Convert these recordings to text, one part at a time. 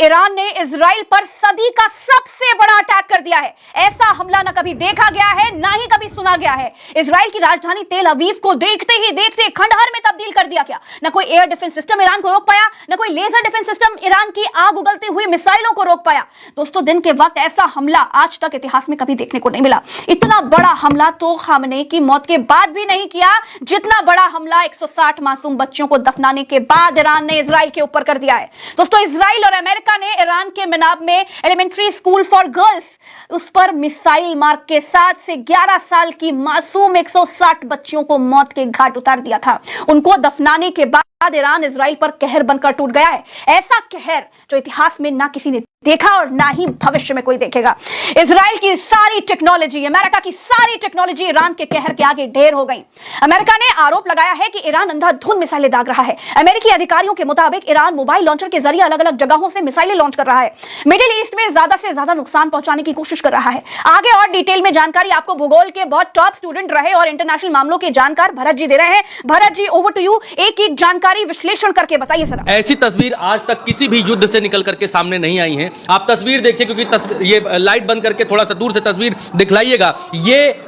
Iran ने Israel पर सदी का सबसे बड़ा अटैक कर दिया है। ऐसा हमला न कभी देखा गया है, ना ही कभी सुना गया है। इजराइल की राजधानी तेल अवीव को देखते ही देखते खंडहर में तब्दील कर दिया गया। न कोई एयर डिफेंस सिस्टम ईरान को रोक पाया, न कोई लेजर डिफेंस सिस्टम ईरान की आग उगलती हुई मिसाइलों को रोक पाया। दोस्तों, दिन के वक्त ऐसा हमला आज तक इतिहास में कभी देखने को नहीं मिला। इतना बड़ा हमला तो खामनेई की मौत के बाद भी नहीं किया, जितना बड़ा हमला 160 मासूम बच्चों को दफनाने के बाद ईरान ने इजराइल के ऊपर कर दिया है। दोस्तों, इजराइल और अमेरिका ने ईरान के मिनाब में एलिमेंट्री स्कूल फॉर गर्ल्स, उस पर मिसाइल मार के 7 से 11 साल की मासूम 160 बच्चियों को मौत के घाट उतार दिया था। उनको दफनाने के बाद ईरान इजराइल पर कहर बनकर टूट गया है। ऐसा कहर जो इतिहास में ना किसी ने देखा और ना ही भविष्य में कोई देखेगा। इजराइल की सारी टेक्नोलॉजी, अमेरिका की सारी टेक्नोलॉजी ईरान के कहर के आगे ढेर हो गई। अमेरिका ने आरोप लगाया है कि ईरान अंधाधुंध मिसाइलें दाग रहा है। अमेरिकी अधिकारियों के मुताबिक ईरान मोबाइल लॉन्चर के जरिए अलग अलग जगहों से मिसाइलें लॉन्च कर रहा है। मिडिल ईस्ट में ज्यादा से ज्यादा नुकसान पहुंचाने की कोशिश कर रहा है। आगे और डिटेल में जानकारी आपको भूगोल के बहुत टॉप स्टूडेंट रहे और इंटरनेशनल मामलों के जानकार भरत जी दे रहे हैं। Bharat ji, over to you. एक एक जानकारी विश्लेषण करके बताइए सर। ऐसी तस्वीर आज तक किसी भी युद्ध से निकल करके सामने नहीं आई है। आप तस्वीर देखिए, क्योंकि ये लाइट बंद करके थोड़ा सा दूर से तस्वीर दिखलाइएगा। ये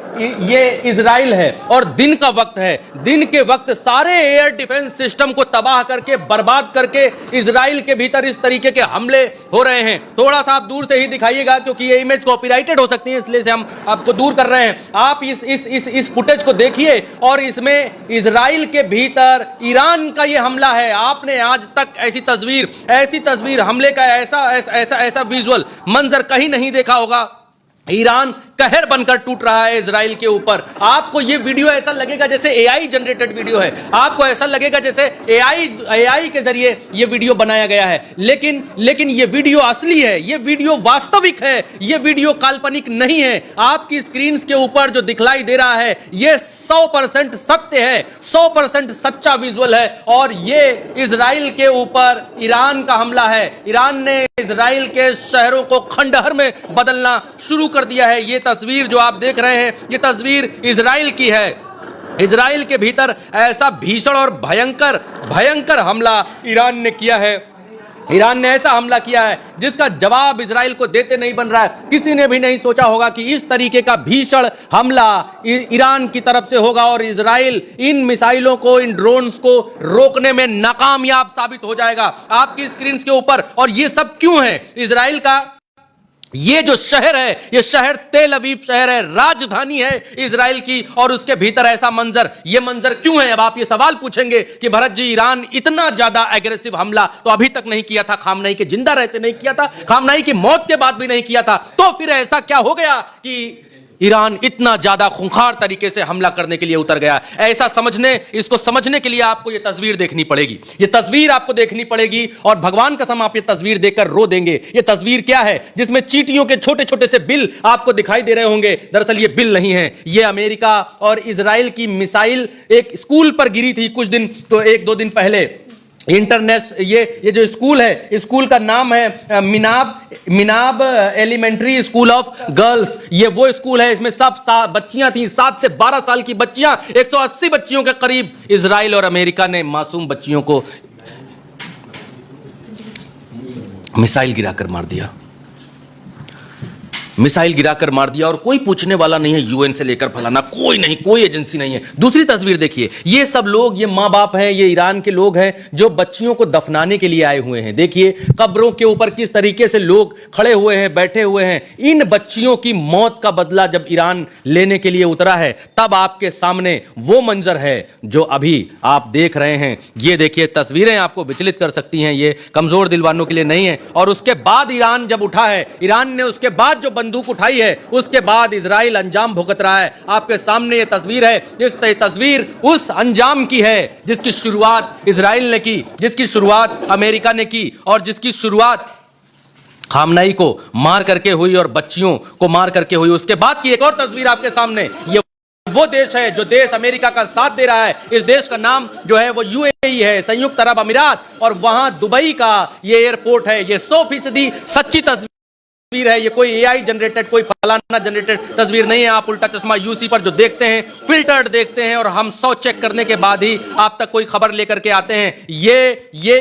इजराइल है और दिन का वक्त है। दिन के वक्त सारे एयर डिफेंस सिस्टम को तबाह करके बर्बाद करके इजराइल के भीतर इस तरीके के हमले हो रहे हैं। थोड़ा सा आप दूर से ही दिखाइएगा, क्योंकि ये इमेज कॉपीराइटेड हो सकती है, इसलिए से हम आपको दूर कर रहे हैं। आप इस फुटेज को देखिए और इसमें इजराइल के भीतर ईरान का ये हमला है। आपने आज तक ऐसी तस्वीर हमले का ऐसा विजुअल मंजर कहीं नहीं देखा होगा। ईरान कहर बनकर टूट रहा है इजराइल के ऊपर। आपको यह वीडियो ऐसा लगेगा जैसे एआई जनरेटेड वीडियो है, आपको ऐसा लगेगा जैसे एआई के जरिए यह वीडियो बनाया गया है। लेकिन यह वीडियो असली है, यह वीडियो वास्तविक है, यह वीडियो काल्पनिक नहीं है। आपकी स्क्रीन के ऊपर जो दिखलाई दे रहा है यह 100% सत्य है, 100% सच्चा विजुअल है। और यह इजराइल के ऊपर ईरान का हमला है। ईरान ने इजराइल के शहरों को खंडहर में बदलना शुरू कर दिया है। यह तस्वीर जो आप देख रहे हैं, यह तस्वीर इजराइल की है। इजराइल के भीतर ऐसा भीषण और भयंकर हमला ईरान ने किया है। ईरान ने ऐसा हमला किया है जिसका जवाब इजराइल को देते नहीं बन रहा है। किसी ने भी नहीं सोचा होगा कि इस तरीके का भीषण हमला ईरान की तरफ से होगा और इजराइल इन मिसाइलों को, इन ड्रोन्स को रोकने में नाकामयाब साबित हो जाएगा। आपकी स्क्रीन के ऊपर, और ये सब क्यों है? इजराइल का ये जो शहर है, ये शहर तेल अवीव शहर है, राजधानी है इजराइल की, और उसके भीतर ऐसा मंजर, ये मंजर क्यों है? अब आप ये सवाल पूछेंगे कि भरत जी, ईरान इतना ज्यादा एग्रेसिव हमला तो अभी तक नहीं किया था, खामनेई के जिंदा रहते नहीं किया था, खामनेई की मौत के बाद भी नहीं किया था। तो फिर ऐसा क्या हो गया कि ईरान इतना ज्यादा खूंखार तरीके से हमला करने के लिए उतर गया? इसको समझने के लिए आपको यह तस्वीर देखनी पड़ेगी। यह तस्वीर आपको देखनी पड़ेगी और भगवान कसम आप ये तस्वीर देखकर रो देंगे। यह तस्वीर क्या है? जिसमें चींटियों के छोटे छोटे से बिल आपको दिखाई दे रहे होंगे। दरअसल ये बिल नहीं है, ये अमेरिका और इजराइल की मिसाइल एक स्कूल पर गिरी थी कुछ दिन, तो 1-2 दिन पहले। ये जो स्कूल है, स्कूल का नाम है मिनाब एलिमेंट्री स्कूल ऑफ गर्ल्स। ये वो स्कूल है, इसमें सब बच्चियां थी, 7 से 12 साल की बच्चियां, 180 बच्चियों के करीब। इजराइल और अमेरिका ने मासूम बच्चियों को मिसाइल गिराकर मार दिया और कोई पूछने वाला नहीं है। यूएन से लेकर फलाना कोई नहीं, कोई एजेंसी नहीं है। दूसरी तस्वीर देखिए, ये सब लोग, ये माँ बाप हैं, ये ईरान के लोग हैं जो बच्चियों को दफनाने के लिए आए हुए हैं। देखिए कब्रों के ऊपर किस तरीके से लोग खड़े हुए हैं, बैठे हुए हैं। इन बच्चियों की मौत का बदला जब ईरान लेने के लिए उतरा है, तब आपके सामने वो मंजर है जो अभी आप देख रहे हैं। ये देखिए, तस्वीरें आपको विचलित कर सकती हैं, ये कमजोर दिल वालों के लिए नहीं है। और उसके बाद ईरान जब उठा है, ईरान ने उसके बाद जो बंदूक उठाई है, उसके बाद इजराइल अंजाम भुगत रहा है। आपके सामने ये तस्वीर है। इस तस्वीर उस अंजाम की है जिसकी शुरुआत इजराइल ने की, जिसकी शुरुआत अमेरिका ने की और जिसकी शुरुआत खामनेई को मार करके हुई और बच्चियों को मार करके हुई। उसके बाद की एक और तस्वीर आपके सामने, ये वो देश है जो देश अमेरिका का साथ दे रहा है। इस देश का नाम जो है वो यूएई है, संयुक्त अरब अमीरात, और वहां दुबई का ये एयरपोर्ट है। ये 100% सच्ची तस्वीर है, ये कोई एआई जनरेटेड कोई फलाना जनरेटेड तस्वीर नहीं है। आप उल्टा चश्मा यूसी पर जो देखते हैं, फिल्टर्ड देखते हैं, और हम 100 चेक करने के बाद ही आप तक कोई खबर लेकर के आते हैं। ये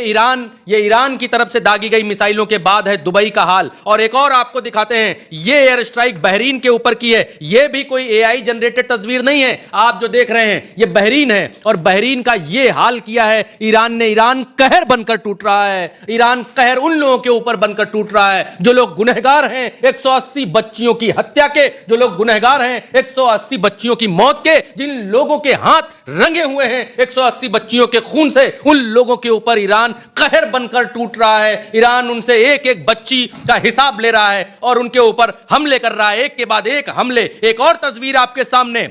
ईरान की तरफ से दागी गई मिसाइलों के बाद है दुबई का हाल। और एक और आपको दिखाते हैं, ये एयर स्ट्राइक बहरीन के ऊपर की है। ये भी कोई एआई जनरेटेड तस्वीर नहीं है। आप जो देख रहे हैं ये बहरीन है, और बहरीन का ये हाल किया है ईरान ने। ईरान कहर बनकर टूट रहा है। ईरान कहर उन लोगों के ऊपर बनकर टूट रहा है जो लोग गुनहगार हैं 180 बच्चियों की हत्या के, जो लोग गुनहगार हैं 180 बच्चियों की मौत के, जिन लोगों के हाथ रंगे हुए हैं 180 बच्चियों के खून से, उन लोगों के ऊपर ईरान कहर बनकर टूट रहा है। ईरान उनसे एक एक बच्ची का हिसाब ले रहा है और उनके ऊपर हमले कर रहा है, एक के बाद एक हमले। एक और तस्वीर आपके सामने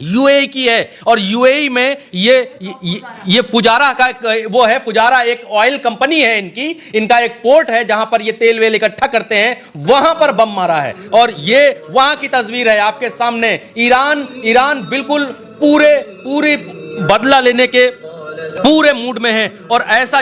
यूएई की है, और यूएई में ये फुजारा का वो है। फुजारा एक ऑयल कंपनी है इनका एक पोर्ट है जहां पर ये तेल वेल इकट्ठा करते हैं, वहां पर बम मारा है। और ये वहां की तस्वीर है आपके सामने। ईरान बिल्कुल पूरे बदला लेने के पूरे मूड में है। और ऐसा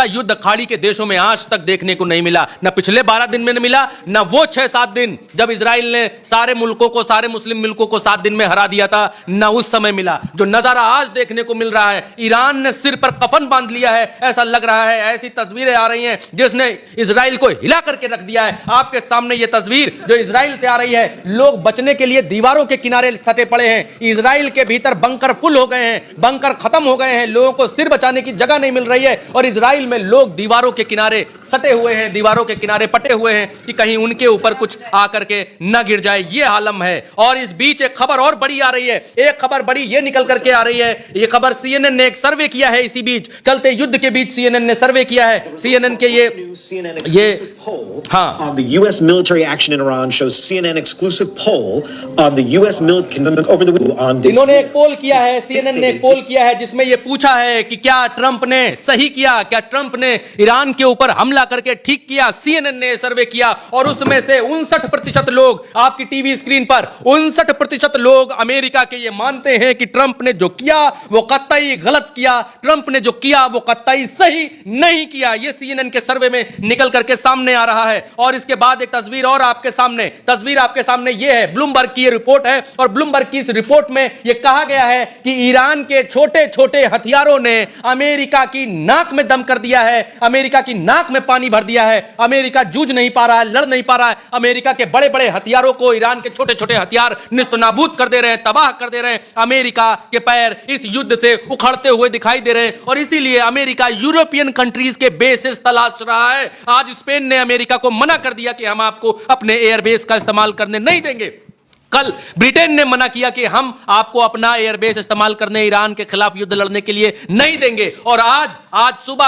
युद्ध खाड़ी के देशों में आज तक देखने को नहीं मिला। न पिछले 12 दिन में मिला, न वो 6-7 दिन जब इजराइल ने सारे मुस्लिम मुल्कों को 7 दिन में हरा दिया था, न उस समय मिला। जो नजारा आज देखने को मिल रहा है, ईरान ने सिर पर कफन बांध लिया है ऐसा लग रहा है। ऐसी तस्वीरें आ रही हैं जिसने इजराइल को हिला करके रख दिया है। आपके सामने ये तस्वीर जो इजराइल से आ रही है, लोग बचने के लिए दीवारों के किनारे सटे पड़े हैं। इजराइल के भीतर बंकर फुल हो गए हैं, बंकर खत्म हो गए हैं, लोगों को सिर बचाने की जगह नहीं मिल रही है। और इजराइल में लोग दीवारों के किनारे सटे हुए हैं, दीवारों के किनारे पटे हुए हैं कि कहीं उनके ऊपर कुछ आकर के न गिर जाए। ये हालम है। और इस बीच एक खबर और बड़ी आ रही है। एक खबर बड़ी ये निकल करके आ रही है। ये खबर सीएनएन ने एक सर्वे किया है। इसी बीच चलते युद्ध के बीच सीएनएन ने सर्वे किया है। सीएनएन के ये on the US military action in Iran shows CNN exclusive poll on the US military over the on this. इन्होंने एक पोल किया है, सीएनएन ने एक पोल किया है जिसमें यह पूछा है कि क्या ट्रंप ने सही किया, क्या ट्रंप ने ईरान के ऊपर हमला करके ठीक किया। सीएनएन ने सर्वे किया और उसमें से 59% लोग, आपकी टीवी स्क्रीन पर 59% लोग अमेरिका के ये मानते हैं कि ट्रंप ने जो किया वो कतई गलत किया, ट्रंप ने जो किया वो कतई सही नहीं किया। ये सीएनएन के सर्वे में निकल करके सामने आ रहा है। और इसके बाद एक तस्वीर और आपके सामने ये है, ब्लूमबर्ग की ये रिपोर्ट है। और ब्लूमबर्ग की इस रिपोर्ट में ये कहा गया है कि ईरान के छोटे छोटे हथियारों ने अमेरिका की नाक में दम कर दिया है, अमेरिका की नाक में पानी भर दिया है। अमेरिका जूझ नहीं पा रहा है, लड़ नहीं पा रहा है। अमेरिका के बड़े बड़े हथियारों को ईरान के छोटे छोटे हथियार निस्तनाबूद कर दे रहे हैं, तबाह कर दे रहे हैं। अमेरिका के पैर इस युद्ध से उखड़ते हुए दिखाई दे रहे हैं और इसीलिए अमेरिका यूरोपियन कंट्रीज के बेसिस तलाश रहा है। आज स्पेन ने अमेरिका को मना कर दिया कि हम आपको अपने एयरबेस का इस्तेमाल करने नहीं देंगे। कल ब्रिटेन ने मना किया कि हम आपको अपना एयरबेस इस्तेमाल करने ईरान के खिलाफ युद्ध लड़ने के लिए नहीं देंगे। और आज सुबह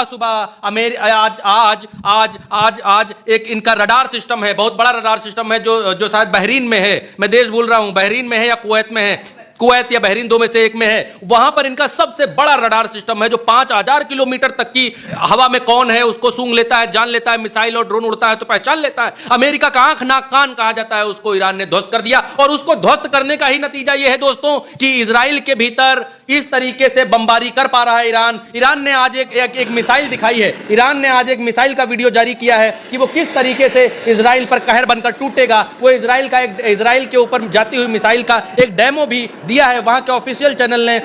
आज एक इनका रडार सिस्टम है, बहुत बड़ा रडार सिस्टम है जो शायद बहरीन में है। मैं देश बोल रहा हूं, बहरीन में है या कुवैत में है, कुवैत या बहरीन, दो में से एक में है। वहां पर इनका सबसे बड़ा रडार सिस्टम है जो 5000 किलोमीटर तक की हवा में कौन है उसको सूंघ लेता है, जान लेता है। मिसाइल और ड्रोन उड़ता है तो पहचान लेता है। अमेरिका का आंख नाक कान कहा जाता है, उसको ईरान ने ध्वस्त कर दिया। और उसको ध्वस्त करने का ही नतीजा यह है दोस्तों कि इजराइल के भीतर इस तरीके से बमबारी कर पा रहा है ईरान ने आज एक मिसाइल दिखाई है। ईरान ने आज एक मिसाइल का वीडियो जारी किया है कि वो किस तरीके से इजराइल पर कहर बनकर टूटेगा। वो इजराइल के ऊपर जाती हुई मिसाइल का एक डेमो भी दिया है। वहां के ऑफिशियल चैनल ने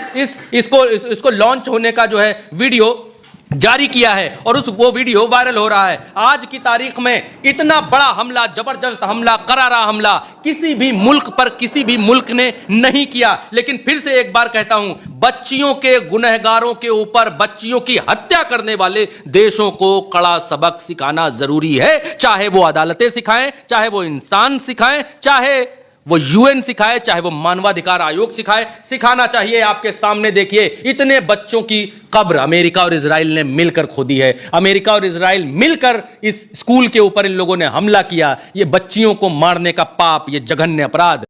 इसको लॉन्च होने का जो है वीडियो जारी किया है और वो वीडियो वायरल हो रहा है। आज की तारीख में इतना बड़ा हमला, जबरदस्त हमला, करारा हमला किसी भी मुल्क पर किसी भी मुल्क ने नहीं किया। लेकिन फिर से एक बार कहता हूं, बच्चियों के गुनहगारों के ऊपर, बच्चियों की हत्या करने वाले देशों को कड़ा सबक सिखाना जरूरी है। चाहे वो अदालतें सिखाएं, चाहे वो इंसान सिखाएं, चाहे वो यूएन सिखाए, चाहे वो मानवाधिकार आयोग सिखाए, सिखाना चाहिए। आपके सामने देखिए, इतने बच्चों की कब्र अमेरिका और इजराइल ने मिलकर खोदी है। अमेरिका और इजराइल मिलकर इस स्कूल के ऊपर इन लोगों ने हमला किया। ये बच्चियों को मारने का पाप, ये जघन्य अपराध